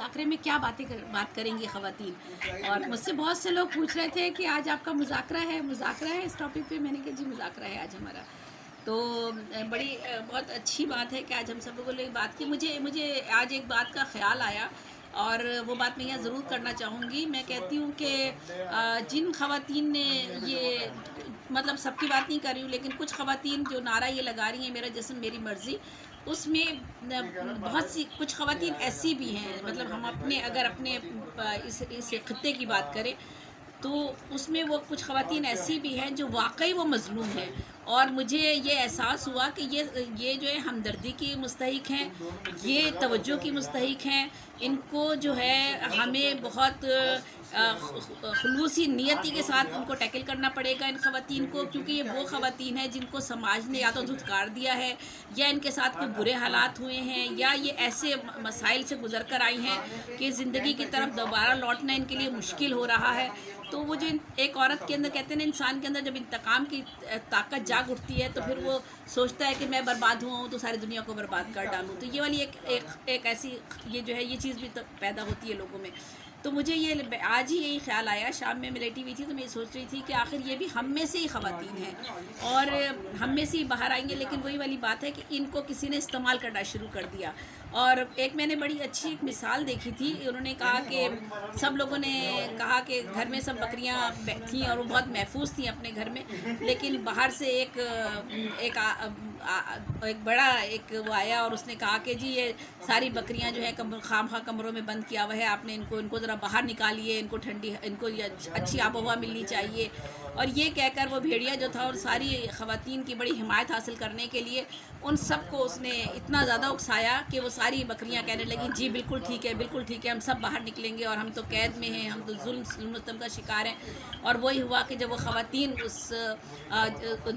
مذاکرے میں کیا بات کریں گی خواتین؟ اور مجھ سے بہت سے لوگ پوچھ رہے تھے کہ آج آپ کا مذاکرہ ہے اس ٹاپک پہ. میں نے کہا جی مذاکرہ ہے آج ہمارا. تو بڑی بہت اچھی بات ہے کہ آج ہم سب لوگوں نے بات کی. مجھے آج ایک بات کا خیال آیا اور وہ بات میں یہاں ضرور کرنا چاہوں گی. میں کہتی ہوں کہ جن خواتین نے یہ مطلب سب کی بات نہیں کر رہی ہوں لیکن کچھ خواتین جو نعرہ یہ لگا رہی ہیں میرا جسم میری مرضی، اس میں بہت سی کچھ خواتین ایسی بھی ہیں، مطلب ہم اگر اپنے اس خطے کی بات کریں تو اس میں وہ کچھ خواتین ایسی بھی ہیں جو واقعی وہ مظلوم ہیں. اور مجھے یہ احساس ہوا کہ یہ جو ہے ہمدردی کی مستحق ہیں، یہ توجہ کی مستحق ہیں. ان کو جو ہے ہمیں بہت خلوصی نیتی کے ساتھ ان کو ٹیکل کرنا پڑے گا ان خواتین کو، کیونکہ یہ وہ خواتین ہیں جن کو سماج نے یا تو دھتکار دیا ہے یا ان کے ساتھ کوئی برے حالات ہوئے ہیں یا یہ ایسے مسائل سے گزر کر آئی ہیں کہ زندگی کی طرف دوبارہ لوٹنا ان کے لیے مشکل ہو رہا ہے. تو وہ جو ایک عورت کے اندر کہتے ہیں نا، انسان کے اندر جب انتقام کی طاقت جاگ اٹھتی ہے تو پھر وہ سوچتا ہے کہ میں برباد ہوا ہوں تو ساری دنیا کو برباد کر ڈالوں. تو یہ والی ایک ایسی یہ جو ہے یہ چیز بھی پیدا ہوتی ہے لوگوں میں. تو مجھے یہ آج ہی یہی خیال آیا، شام میں لیٹی ہوئی تھی تو میں یہ سوچ رہی تھی کہ آخر یہ بھی ہم میں سے ہی خواتین ہیں اور ہم میں سے ہی باہر آئیں گے، لیکن وہی والی بات ہے کہ ان کو کسی نے استعمال کرنا شروع کر دیا. اور ایک میں نے بڑی اچھی ایک مثال دیکھی تھی. انہوں نے کہا کہ سب لوگوں نے کہا کہ گھر میں سب بکریاں تھیں اور وہ بہت محفوظ تھیں اپنے گھر میں، لیکن باہر سے ایک بڑا وہ آیا اور اس نے کہا کہ جی یہ ساری بکریاں جو ہے خام خواہ کمروں میں بند کیا ہوا ہے، آپ نے ان کو ذرا باہر نکالیے، ان کو اچھی آب و ہوا ملنی چاہیے. اور یہ کہہ کر وہ بھیڑیا جو تھا اور ساری خواتین کی بڑی حمایت حاصل کرنے کے لیے ان سب کو اس نے اتنا زیادہ اکسایا کہ وہ ساری بکریاں کہنے لگیں جی بالکل ٹھیک ہے، بالکل ٹھیک ہے، ہم سب باہر نکلیں گے اور ہم تو قید میں ہیں، ہم تو ظلم ستم کا شکار ہیں. اور وہی ہوا کہ جب وہ خواتین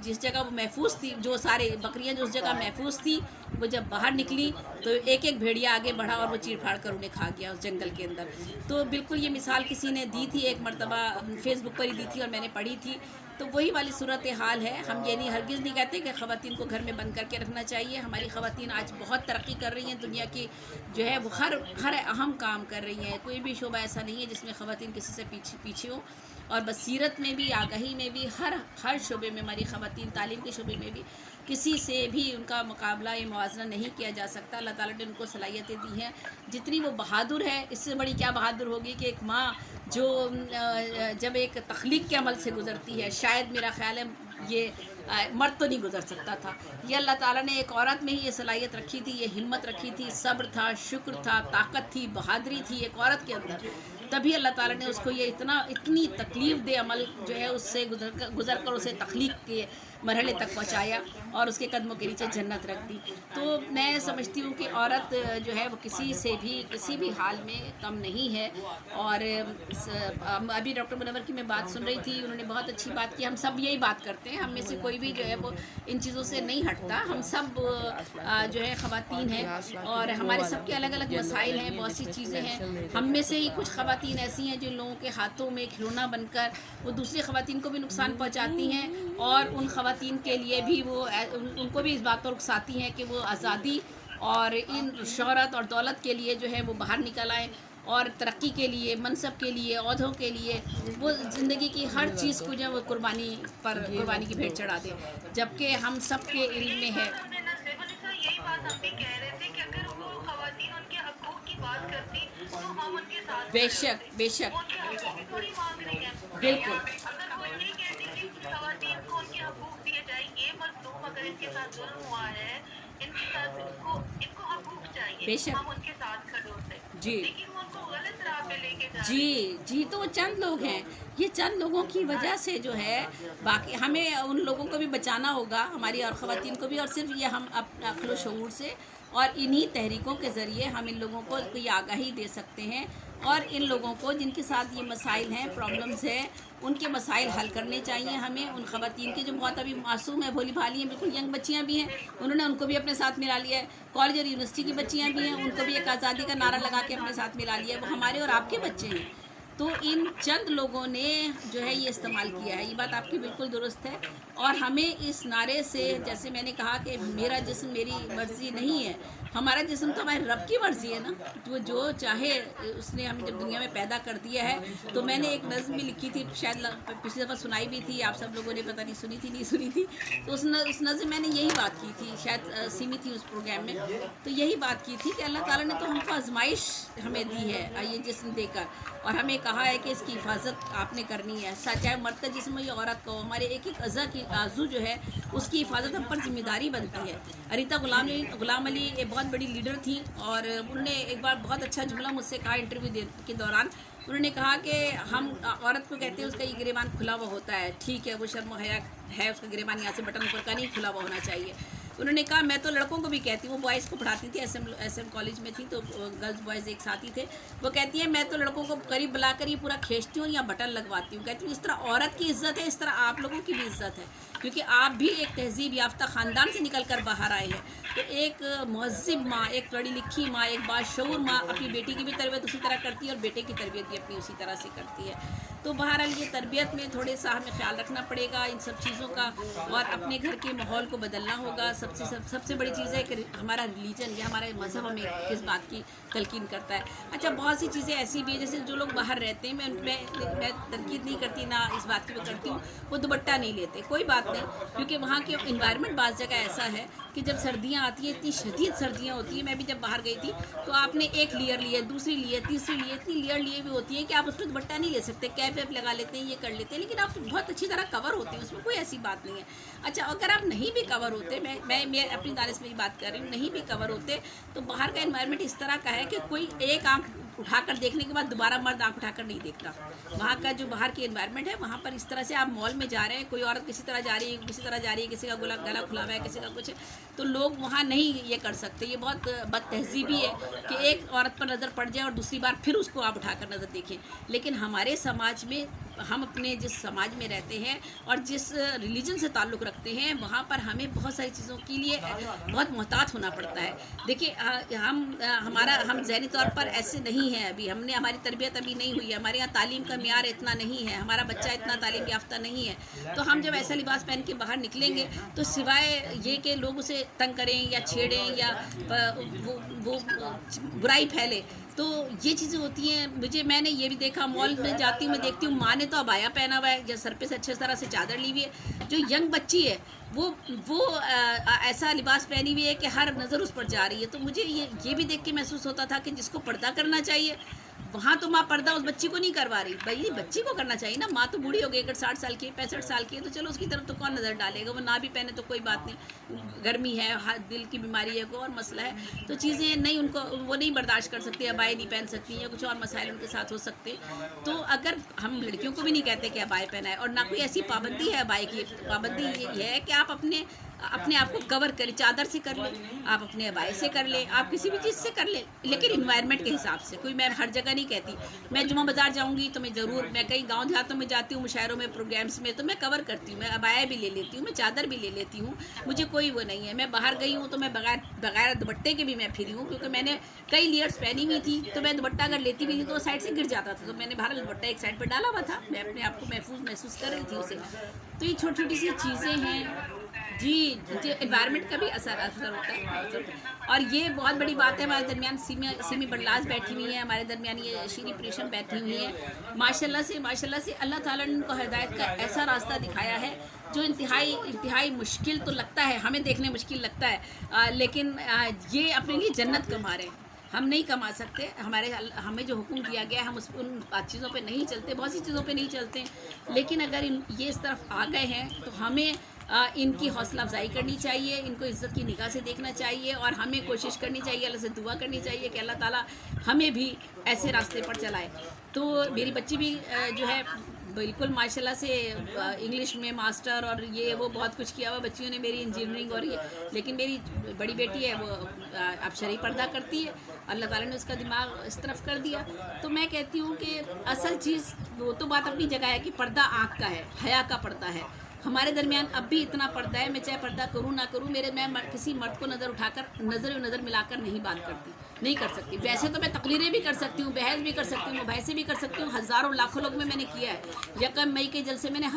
جس جگہ وہ محفوظ تھی، جو سارے بکریاں جو اس جگہ محفوظ تھی، وہ جب باہر نکلی تو ایک ایک بھیڑیا آگے بڑھا اور وہ چیر پھاڑ کر انہیں کھا گیا اس جنگل کے اندر. تو بالکل یہ مثال کسی نے دی تھی، ایک مرتبہ فیس بک پر ہی دی تھی اور میں نے پڑھی تھی. تو وہی والی صورتحال ہے. ہم یہ نہیں ہرگز نہیں کہتے کہ خواتین کو گھر میں بند کر کے رکھنا چاہیے. ہماری خواتین آج بہت ترقی کر رہی ہیں، دنیا کی جو ہے وہ ہر اہم کام کر رہی ہیں. کوئی بھی شعبہ ایسا نہیں ہے جس میں خواتین کسی سے پیچھے ہو. اور بصیرت میں بھی، آگہی میں بھی، ہر شعبے میں ہماری خواتین، تعلیم کے شعبے میں بھی کسی سے بھی ان کا مقابلہ یا موازنہ نہیں کیا جا سکتا. اللہ تعالیٰ نے ان کو صلاحیتیں دی ہیں. جتنی وہ بہادر ہے، اس سے بڑی کیا بہادر ہوگی کہ ایک ماں جو جب ایک تخلیق کے عمل سے گزرتی ہے، شاید میرا خیال ہے یہ مرد تو نہیں گزر سکتا تھا. یہ اللہ تعالیٰ نے ایک عورت میں ہی یہ صلاحیت رکھی تھی، یہ ہمت رکھی تھی، صبر تھا، شکر تھا، طاقت تھی، بہادری تھی ایک عورت کے اندر. تبھی اللہ تعالیٰ نے اس کو یہ اتنی تکلیف دہ عمل جو ہے اس سے گزر کر اسے تخلیق کے مرحلے تک پہنچایا اور اس کے قدموں کے نیچے جنت رکھ دی. تو میں سمجھتی ہوں کہ عورت جو ہے وہ کسی سے بھی کسی بھی حال میں کم نہیں ہے. اور ابھی ڈاکٹر منور کی میں بات سن رہی تھی، انہوں نے بہت اچھی بات کی. ہم سب یہی بات کرتے ہیں، ہم میں سے کوئی بھی جو ہے وہ ان چیزوں سے نہیں ہٹتا. ہم سب جو ہے خواتین ہیں اور ہمارے سب کے الگ الگ مسائل ہیں، بہت سی چیزیں ہیں. ہم میں سے ہی کچھ خواتین ایسی ہیں جو لوگوں کے ہاتھوں میں کھلونا بن کر وہ دوسری خواتین کو بھی نقصان پہنچاتی ہیں اور ان خواتین کے لیے بھی وہ ان کو بھی اس بات پر اکساتی ہیں کہ وہ آزادی اور ان شہرت اور دولت کے لیے جو ہے وہ باہر نکل آئیں اور ترقی کے لیے، منصب کے لیے، عہدوں کے لیے وہ زندگی کی ہر چیز کو جو ہے وہ قربانی کی بھیٹ چڑھا دیں، جبکہ ہم سب کے علم میں ہے. یہی بات ہم بھی کہہ رہے تھے کہ اگر وہ خواتین ان کے حقوق کی بات کرتی تو ہم ان کے ساتھ بے شک بے شک وہ ان کے حقوق بھی تھوڑی مانگ رہی ہیں. بالکل اگر وہ یہ کہتی کہ خواتین کو ان کے حقوق دیے جائیں، یہ مظلوم اگر ان کے ساتھ ظلم ہوا ہے، ان کے ساتھ ان کو حقوق چاہیے، بے شک ہم ان کے ساتھ کھڑے ہوتے ہیں. جی لیکن وہ ان کو غلط راہ پہ لے کے جا رہے ہیں. جی تو وہ چند لوگ ہیں، یہ چند لوگوں کی وجہ سے جو ہے باقی ہمیں ان لوگوں کو بھی بچانا ہوگا، ہماری اور خواتین کو بھی. اور صرف یہ ہم اپنا عقل و شعور سے اور انہی تحریکوں کے ذریعے ہم ان لوگوں کو یہ آگاہی دے سکتے ہیں اور ان لوگوں کو جن کے ساتھ یہ مسائل ہیں، پرابلمز ہیں، ان کے مسائل حل کرنے چاہیے ہمیں. ان خواتین کی جو بہت ابھی معصوم ہیں، بھولی بھالی ہیں، بالکل ینگ بچیاں بھی ہیں، انہوں نے ان کو بھی اپنے ساتھ ملا لیا ہے. کالج اور یونیورسٹی کی بچیاں بھی ہیں، ان کو بھی ایک آزادی کا نعرہ لگا کے اپنے ساتھ ملا لیا ہے. وہ ہمارے اور آپ کے بچے ہیں. تو ان چند لوگوں نے جو ہے یہ استعمال کیا ہے. یہ بات آپ کی بالکل درست ہے. اور ہمیں اس نعرے سے، جیسے میں نے کہا کہ میرا جسم میری مرضی نہیں ہے، ہمارا جسم تو ہمارے رب کی مرضی ہے نا. تو جو چاہے اس نے ہم جب دنیا میں پیدا کر دیا ہے. تو میں نے ایک نظم بھی لکھی تھی، شاید پچھلی دفعہ سنائی بھی تھی، آپ سب لوگوں نے پتہ نہیں سنی تھی نہیں سنی تھی. تو اس نظم میں نے یہی بات کی تھی، شاید سیمی تھی اس پروگرام میں. تو یہی بات کی تھی کہ اللہ تعالیٰ نے تو ہم کو آزمائش ہمیں دی ہے یہ جسم دے کر، اور ہمیں کہا ہے کہ اس کی حفاظت آپ نے کرنی ہے. چاہے مرد کا جسم ہو یا عورت کا ہو، ہمارے ایک ایک اعضا کی عضو جو ہے اس کی حفاظت ہم پر ذمہ داری بنتی ہے. اریتا غلام علی ایک بہت بڑی لیڈر تھی، اور انہوں نے ایک بار بہت اچھا جملہ مجھ سے کہا انٹرویو کے دوران. انہوں نے کہا کہ ہم عورت کو کہتے ہیں اس کا یہ گریبان کھلا ہوا ہوتا ہے، ٹھیک ہے، وہ شرم و حیا ہے، اس کا گریبان یہاں سے بٹن اوپر کا نہیں کھلا ہوا ہونا چاہیے. انہوں نے کہا میں تو لڑکوں کو بھی کہتی ہوں، وہ بوائز کو پڑھاتی تھی، ایس ایم کالج میں تھی، تو گرلز بوائز ایک ساتھ ہی تھے. وہ کہتی ہے میں تو لڑکوں کو قریب بلا کر یہ پورا کھینچتی ہوں یا بٹن لگواتی ہوں. کہتی ہوں اس طرح عورت کی عزت ہے اس طرح آپ لوگوں کی بھی عزت ہے، کیونکہ آپ بھی ایک تہذیب یافتہ خاندان سے نکل کر باہر آئے ہیں. تو ایک مہذب ماں، ایک پڑھی لکھی ماں، ایک باشعور ماں اپنی بیٹی کی بھی تربیت اسی طرح کرتی ہے، اور بیٹے کی تربیت بھی اپنی اسی طرح سے کرتی ہے. تو بہرحال یہ تربیت میں تھوڑے سا ہمیں خیال رکھنا پڑے گا ان سب چیزوں کا، اور اپنے گھر کے ماحول کو بدلنا ہوگا. سب سے بڑی چیز ہے کہ ہمارا ریلیجن یا ہمارا مذہب ہمیں کس بات کی تلقین کرتا ہے. اچھا بہت سی چیزیں ایسی بھی ہیں، جیسے جو لوگ باہر رہتے ہیں، میں تنقید نہیں کرتی، نہ اس بات کی میں کرتی ہوں، وہ دوپٹہ نہیں لیتے، کوئی بات نہیں، کیونکہ وہاں کے انوائرمنٹ بعض جگہ ایسا ہے کہ جب سردیاں آتی ہیں، اتنی شدید سردیاں ہوتی ہیں. میں بھی جب باہر گئی تھی تو آپ نے ایک لیئر لیے، دوسری لیے، تیسری لیے، اتنی لیئر لیے بھی ہوتی ہیں کہ آپ اس میں دوپٹہ نہیں لے سکتے. کیپ ویپ لگا لیتے ہیں، یہ کر لیتے ہیں، لیکن آپ بہت اچھی طرح کور ہوتے ہیں، اس میں کوئی ایسی بات نہیں ہے. اچھا اگر آپ نہیں بھی کور ہوتے، میں اپنی دانش میں یہ بات کر رہی ہوں، نہیں بھی کور ہوتے تو باہر کا انوائرمنٹ اس طرح کا ہے کہ کوئی ایک آنکھ اٹھا کر دیکھنے کے بعد دوبارہ مرد آنکھ اٹھا کر نہیں دیکھتا. وہاں کا جو باہر کی انوائرمنٹ ہے، وہاں پر اس طرح سے آپ مال میں جا رہے ہیں، کوئی عورت کسی طرح جا رہی ہے، کسی طرح جا رہی ہے، کسی کا گلا کھلا ہوا ہے، کسی کا کچھ ہے، تو لوگ وہاں نہیں یہ کر سکتے. یہ بہت بد تہذیبی ہے کہ ایک عورت پر نظر پڑ جائے اور دوسری بار پھر اس کو آپ اٹھا کر نظر دیکھیں. لیکن ہمارے سماج میں، ہم اپنے جس سماج میں رہتے ہیں اور جس ریلیجن سے تعلق رکھتے ہیں، وہاں پر ہمیں بہت ساری چیزوں کے لیے بہت محتاط ہونا پڑتا ہے. دیکھیے ہم ذہنی طور پر ایسے نہیں ہیں، ابھی ہماری تربیت ابھی نہیں ہوئی ہے، ہمارے یہاں تعلیم کا معیار اتنا نہیں ہے، ہمارا بچہ اتنا تعلیم یافتہ نہیں ہے. تو ہم جب ایسا لباس پہن کے باہر نکلیں گے تو سوائے یہ کہ لوگ اسے تنگ کریں یا چھیڑیں یا وہ برائی پھیلے، تو یہ چیزیں ہوتی ہیں. میں نے یہ بھی دیکھا، مال میں جاتی ہوں، میں دیکھتی ہوں ماں نے تو عبایا پہنا ہوا ہے، جو سر پہ سے اچھے طرح سے چادر لی ہوئی ہے، جو ینگ بچی ہے وہ ایسا لباس پہنی ہوئی ہے کہ ہر نظر اس پر جا رہی ہے. تو مجھے یہ بھی دیکھ کے محسوس ہوتا تھا کہ جس کو پردہ کرنا چاہیے، وہاں تو ماں پردہ اس بچی کو نہیں کروا رہی. بھائی بچی کو کرنا چاہیے نا، ماں تو بوڑھی ہو گئی، اگر 60 سال کی 65 سال کی ہے تو چلو اس کی طرف تو کون نظر ڈالے گا، وہ نہ بھی پہنے تو کوئی بات نہیں، گرمی ہے، دل کی بیماری ہے، کوئی اور مسئلہ ہے، تو چیزیں نہیں، ان کو وہ نہیں برداشت کر سکتی، عبائی نہیں پہن سکتی، یا کچھ اور مسائل ان کے ساتھ ہو سکتے. تو اگر ہم لڑکیوں کو بھی نہیں کہتے کہ عبائی پہنائے، اور نہ کوئی ایسی پابندی ہے عبائی کی، پابندی یہ ہے کہ آپ اپنے آپ کو کور کریں، چادر سے کر لیں، آپ اپنے عبائی سے کر لیں، آپ کسی بھی چیز سے کر لیں، لیکن انوائرمنٹ کے حساب سے. کوئی میں ہر جگہ نہیں کہتی، میں جمعہ بازار جاؤں گی تو میں کئی گاؤں دیہاتوں میں جاتی ہوں، مشاعروں میں، پروگرامس میں، تو میں کور کرتی ہوں، میں عبایا بھی لے لیتی ہوں، میں چادر بھی لے لیتی ہوں، مجھے کوئی وہ نہیں ہے. میں باہر گئی ہوں تو میں بغیر دوپٹے کے بھی میں پھری ہوں، کیونکہ میں نے کئی لیئرس پہنی ہوئی تھی، تو میں دوپٹہ اگر لیتی بھی تھی تو وہ سائڈ سے گر جاتا تھا، تو میں نے باہر دوپٹہ ایک سائڈ پہ ڈالا ہوا تھا، میں اپنے آپ کو محسوس کر رہی تھی اسے. تو یہ چھوٹی چھوٹی سی چیزیں ہیں. جی انوائرمنٹ کا بھی اثر ہوتا ہے. اور یہ بہت بڑی بات ہے، ہمارے درمیان سیمی بڑلاس بیٹھی ہوئی ہیں، ہمارے درمیان یہ شیری پریشم بیٹھی ہوئی ہیں. ماشاء اللہ سے اللہ تعالیٰ نے ان کو ہدایت کا ایسا راستہ دکھایا ہے جو انتہائی مشکل تو لگتا ہے، ہمیں دیکھنے مشکل لگتا ہے، لیکن یہ اپنے لیے جنت کما رہے ہیں. ہم نہیں کما سکتے، ہمیں جو حکم دیا گیا ہے ہم ان چیزوں پہ نہیں چلتے، بہت سی چیزوں پہ نہیں چلتے ہیں، لیکن اگر یہ اس طرف آ گئے ہیں تو ہمیں ان کی حوصلہ افزائی کرنی چاہیے، ان کو عزت کی نگاہ سے دیکھنا چاہیے، اور ہمیں کوشش کرنی چاہیے، اللہ سے دعا کرنی چاہیے کہ اللہ تعالیٰ ہمیں بھی ایسے راستے پر چلائے. تو میری بچی بھی جو ہے بالکل ماشاءاللہ سے انگلش میں ماسٹر اور یہ وہ بہت کچھ کیا ہوا بچیوں نے میری، انجینئرنگ اور یہ، لیکن میری بڑی بیٹی ہے وہ اب شرعی پردہ کرتی ہے، اللہ تعالیٰ نے اس کا دماغ اس طرف کر دیا. تو میں کہتی ہوں کہ اصل چیز وہ تو بات اپنی جگہ ہے کہ پردہ آنکھ کا ہے، حیا کا پردہ ہے. ہمارے درمیان اب بھی اتنا پردہ ہے، میں چاہے پردہ کروں نہ کروں، میں کسی مرد کو نظر اٹھا کر نظر ملا کر نہیں بات کرتی. نہیں کر سکتی. ویسے تو میں تقریریں بھی کر سکتی ہوں, بحث بھی کر سکتی ہوں, مباحثے بھی کر سکتی ہوں, ہزاروں لاکھوں لوگ میں نے کیا ہے. یکم مئی کے جلسے میں نے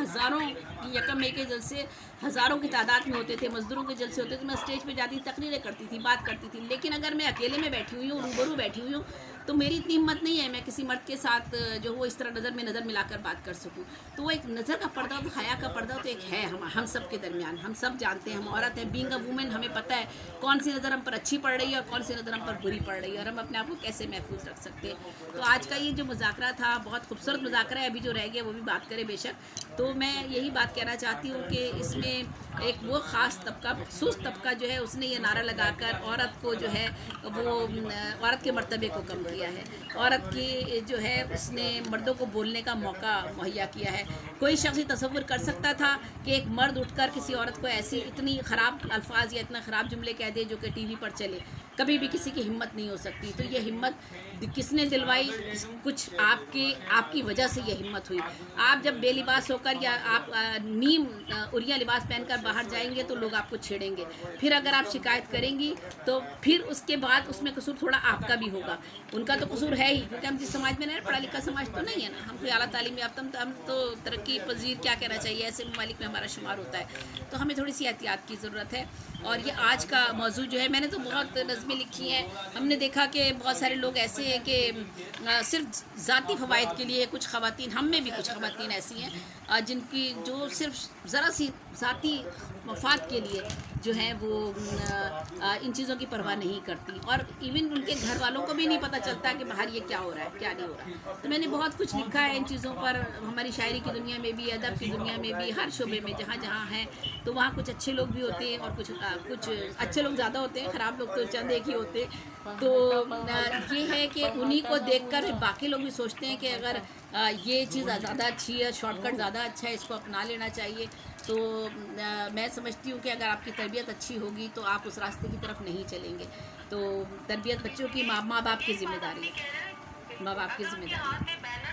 یکم مئی کے جلسے ہزاروں کی تعداد میں ہوتے تھے, مزدوروں کے جلسے ہوتے تھے, میں اسٹیج پہ جاتی تقریریں کرتی تھی, بات کرتی تھی. لیکن اگر میں اکیلے میں بیٹھی ہوئی ہوں, روبرو بیٹھی ہوئی ہوں, تو میری اتنی ہمت نہیں ہے میں کسی مرد کے ساتھ جو وہ اس طرح نظر میں نظر ملا کر بات کر سکوں. تو وہ ایک نظر کا پردہ, تو حیا کا پردہ تو ایک ہے ہم سب کے درمیان. ہم سب جانتے ہیں, ہم عورت ہیں, بینگ اے وومن ہمیں پتہ ہے کون سی نظر ہم پر اچھی پڑ رہی ہے اور کون سی نظر ہم پر بری پڑ رہی ہے, اور ہم اپنے آپ کو کیسے محفوظ رکھ سکتے ہیں. تو آج کا یہ جو مذاکرہ تھا بہت خوبصورت مذاکرہ ہے. ابھی جو رہ گیا وہ بھی بات کرے بے شک. تو میں یہی بات کہنا چاہتی ہوں کہ اس میں ایک وہ خاص طبقہ, مخصوص طبقہ جو ہے اس نے یہ نعرہ لگا کر عورت کو جو ہے وہ عورت کے مرتبے کو کم کیا ہے. عورت کی جو ہے اس نے مردوں کو بولنے کا موقع مہیا کیا ہے. کوئی شخص یہ تصور کر سکتا تھا کہ ایک مرد اٹھ کر کسی عورت کو ایسی اتنی خراب الفاظ یا اتنا خراب جملے کہہ دے جو کہ ٹی وی پر چلے؟ کبھی بھی کسی کی ہمت نہیں ہو سکتی. تو یہ ہمت کس نے دلوائی؟ کچھ آپ کی وجہ سے یہ ہمت ہوئی. آپ جب بے لباس ہو کر یا آپ نیم اڑیا لباس پہن کر باہر جائیں گے تو لوگ آپ کو چھیڑیں گے. پھر اگر آپ شکایت کریں گی تو پھر اس کے بعد اس میں قصور تھوڑا آپ کا بھی ہوگا. ان کا تو قصور ہے ہی, کیونکہ ہم جس سماج میں رہے, پڑھا لکھا سماج تو نہیں ہے نا, ہم کوئی اعلیٰ تعلیم یافتہ, ہم تو ترقی پذیر کیا کہنا چاہیے ایسے ممالک میں ہمارا شمار ہوتا ہے. تو ہمیں تھوڑی سی احتیاط کی ضرورت ہے. اور یہ آج کا موضوع جو ہے, میں نے تو بہت نظمیں لکھی ہیں. ہم نے دیکھا کہ بہت سارے لوگ ایسے ہیں کہ صرف ذاتی فوائد کے لیے, کچھ خواتین, ہم میں بھی کچھ خواتین ایسی ہیں جن کی جو صرف ذرا سی ذاتی مفاد کے لیے جو ہیں وہ ان چیزوں کی پرواہ نہیں کرتی, اور ایون ان کے گھر والوں کو بھی نہیں پتہ چلتا کہ باہر یہ کیا ہو رہا ہے کیا نہیں ہو رہا ہے. تو میں نے بہت کچھ لکھا ہے ان چیزوں پر. ہماری شاعری کی دنیا میں بھی, ادب کی دنیا میں بھی, ہر شعبے میں جہاں جہاں ہیں, تو وہاں کچھ اچھے لوگ بھی ہوتے ہیں اور کچھ اچھے لوگ زیادہ ہوتے ہیں, خراب لوگ تو چند ایک ہی ہوتے. تو یہ ہے کہ انہی کو دیکھ کر باقی لوگ بھی سوچتے ہیں کہ اگر یہ چیز زیادہ اچھی ہے, شارٹ کٹ زیادہ اچھا ہے, اس کو اپنا لینا چاہیے. تو میں سمجھتی ہوں کہ اگر آپ کی تربیت اچھی ہوگی تو آپ اس راستے کی طرف نہیں چلیں گے. تو تربیت بچوں کی ماں باپ کی ذمہ داری ہے, ماں باپ کی ذمہ داری ہے.